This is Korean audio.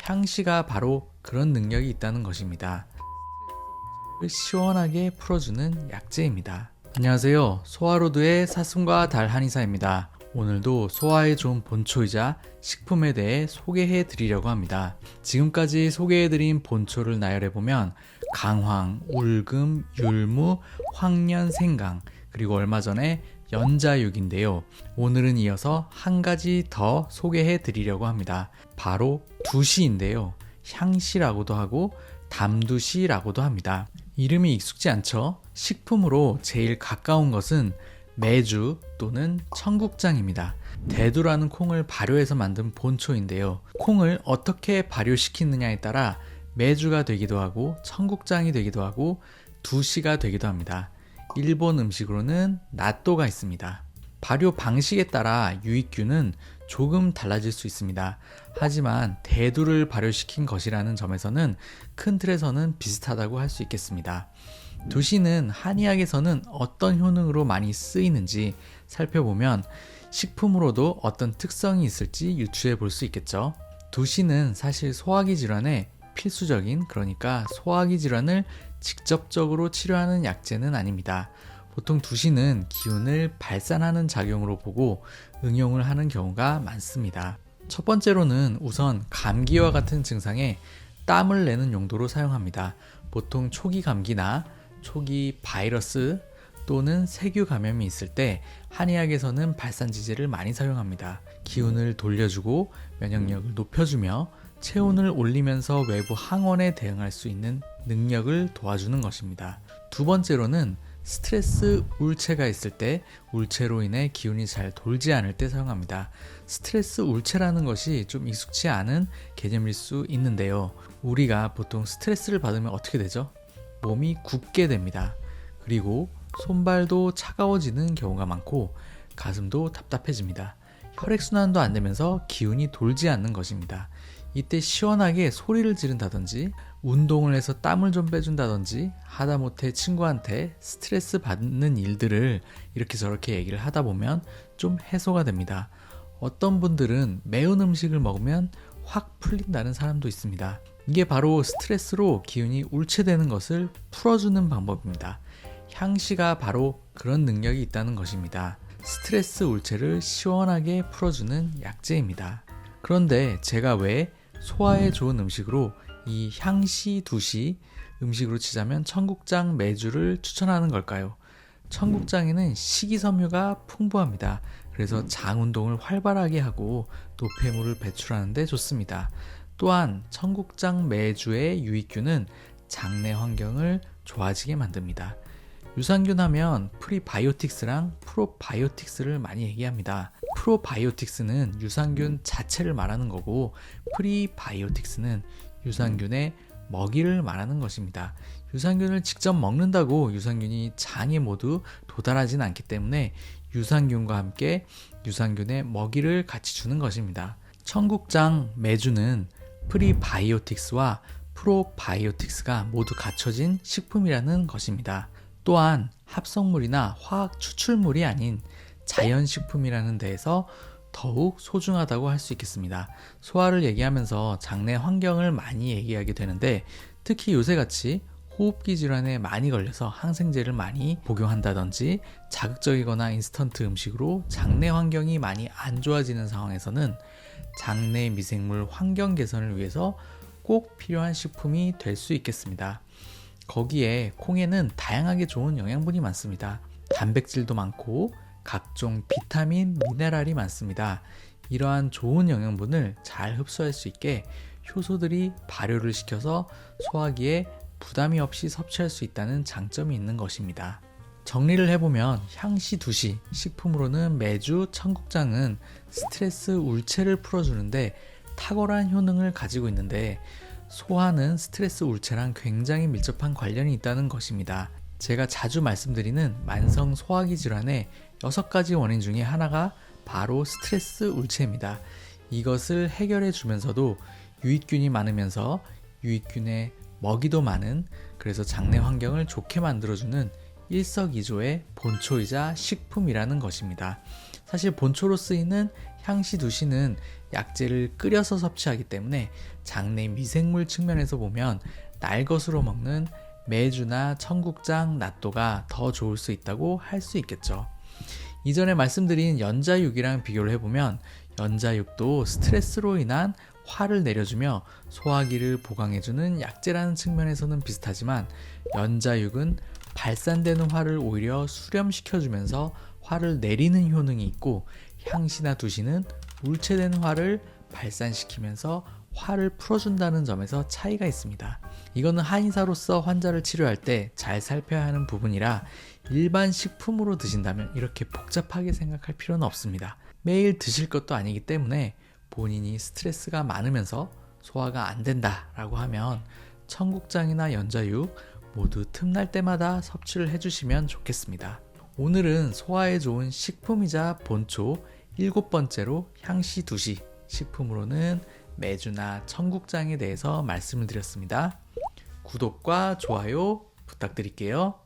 향시가 바로 그런 능력이 있다는 것입니다. 시원하게 풀어주는 약재입니다. 안녕하세요. 소화로드의 사슴과 달 한의사입니다. 오늘도 소화에 좋은 본초이자 식품에 대해 소개해 드리려고 합니다. 지금까지 소개해 드린 본초를 나열해보면 강황, 울금, 율무, 황련, 생강, 그리고 얼마 전에 연자육인데요. 오늘은 이어서 한 가지 더 소개해 드리려고 합니다. 바로 두시인데요. 향시라고도 하고 담두시라고도 합니다. 이름이 익숙지 않죠? 식품으로 제일 가까운 것은 메주 또는 청국장입니다. 대두라는 콩을 발효해서 만든 본초인데요. 콩을 어떻게 발효시키느냐에 따라 메주가 되기도 하고 청국장이 되기도 하고 두시가 되기도 합니다. 일본 음식으로는 나또가 있습니다. 발효 방식에 따라 유익균은 조금 달라질 수 있습니다. 하지만 대두를 발효시킨 것이라는 점에서는 큰 틀에서는 비슷하다고 할 수 있겠습니다. 두시는 한의학에서는 어떤 효능으로 많이 쓰이는지 살펴보면 식품으로도 어떤 특성이 있을지 유추해 볼 수 있겠죠. 두시는 사실 소화기 질환에 필수적인, 그러니까 소화기 질환을 직접적으로 치료하는 약재는 아닙니다. 보통 두시는 기운을 발산하는 작용으로 보고 응용을 하는 경우가 많습니다. 첫 번째로는 우선 감기와 같은 증상에 땀을 내는 용도로 사용합니다. 보통 초기 감기나 초기 바이러스 또는 세균 감염이 있을 때 한의학에서는 발산지제를 많이 사용합니다. 기운을 돌려주고 면역력을 높여주며 체온을 올리면서 외부 항원에 대응할 수 있는 능력을 도와주는 것입니다. 두 번째로는 스트레스 울체가 있을 때 울체로 인해 기운이 잘 돌지 않을 때 사용합니다. 스트레스 울체라는 것이 좀 익숙치 않은 개념일 수 있는데요. 우리가 보통 스트레스를 받으면 어떻게 되죠? 몸이 굳게 됩니다. 그리고 손발도 차가워지는 경우가 많고 가슴도 답답해집니다. 혈액순환도 안 되면서 기운이 돌지 않는 것입니다. 이때 시원하게 소리를 지른다든지 운동을 해서 땀을 좀 빼준다든지 하다못해 친구한테 스트레스 받는 일들을 이렇게 저렇게 얘기를 하다 보면 좀 해소가 됩니다. 어떤 분들은 매운 음식을 먹으면 확 풀린다는 사람도 있습니다. 이게 바로 스트레스로 기운이 울체되는 것을 풀어주는 방법입니다. 향시가 바로 그런 능력이 있다는 것입니다. 스트레스 울체를 시원하게 풀어주는 약재입니다. 그런데 제가 왜 소화에 좋은 음식으로 이 향시, 두시, 음식으로 치자면 청국장, 메주를 추천하는 걸까요? 청국장에는 식이섬유가 풍부합니다. 그래서 장 운동을 활발하게 하고 노폐물을 배출하는 데 좋습니다. 또한 청국장, 메주의 유익균은 장내 환경을 좋아지게 만듭니다. 유산균 하면 프리바이오틱스랑 프로바이오틱스를 많이 얘기합니다. 프로바이오틱스는 유산균 자체를 말하는 거고 프리바이오틱스는 유산균의 먹이를 말하는 것입니다. 유산균을 직접 먹는다고 유산균이 장에 모두 도달하진 않기 때문에 유산균과 함께 유산균의 먹이를 같이 주는 것입니다. 청국장, 메주는 프리바이오틱스와 프로바이오틱스가 모두 갖춰진 식품이라는 것입니다. 또한 합성물이나 화학 추출물이 아닌 자연식품이라는 데에서 더욱 소중하다고 할 수 있겠습니다. 소화를 얘기하면서 장내 환경을 많이 얘기하게 되는데 특히 요새같이 호흡기 질환에 많이 걸려서 항생제를 많이 복용한다든지 자극적이거나 인스턴트 음식으로 장내 환경이 많이 안 좋아지는 상황에서는 장내 미생물 환경 개선을 위해서 꼭 필요한 식품이 될 수 있겠습니다. 거기에 콩에는 다양하게 좋은 영양분이 많습니다. 단백질도 많고 각종 비타민, 미네랄이 많습니다. 이러한 좋은 영양분을 잘 흡수할 수 있게 효소들이 발효를 시켜서 소화기에 부담이 없이 섭취할 수 있다는 장점이 있는 것입니다. 정리를 해보면 향시, 두시, 식품으로는 메주, 청국장은 스트레스 울체를 풀어주는데 탁월한 효능을 가지고 있는데 소화는 스트레스 울체랑 굉장히 밀접한 관련이 있다는 것입니다. 제가 자주 말씀드리는 만성 소화기 질환의 6가지 원인 중에 하나가 바로 스트레스 울체입니다. 이것을 해결해 주면서도 유익균이 많으면서 유익균의 먹이도 많은, 그래서 장내 환경을 좋게 만들어주는 일석이조의 본초이자 식품이라는 것입니다. 사실 본초로 쓰이는 향시 두시는 약재를 끓여서 섭취하기 때문에 장내 미생물 측면에서 보면 날것으로 먹는 메주나 청국장, 낫또가 더 좋을 수 있다고 할 수 있겠죠. 이전에 말씀드린 연자육이랑 비교를 해보면 연자육도 스트레스로 인한 화를 내려주며 소화기를 보강해주는 약재라는 측면에서는 비슷하지만 연자육은 발산되는 화를 오히려 수렴시켜주면서 화를 내리는 효능이 있고 향시나 두시는 물체된 화를 발산시키면서 화를 풀어준다는 점에서 차이가 있습니다. 이거는 한의사로서 환자를 치료할 때 잘 살펴야 하는 부분이라 일반 식품으로 드신다면 이렇게 복잡하게 생각할 필요는 없습니다. 매일 드실 것도 아니기 때문에 본인이 스트레스가 많으면서 소화가 안 된다라고 하면 청국장이나 연자육 모두 틈날 때마다 섭취를 해주시면 좋겠습니다. 오늘은 소화에 좋은 식품이자 본초 7번째로 향시 두시, 식품으로는 메주나 청국장에 대해서 말씀을 드렸습니다. 구독과 좋아요 부탁드릴게요.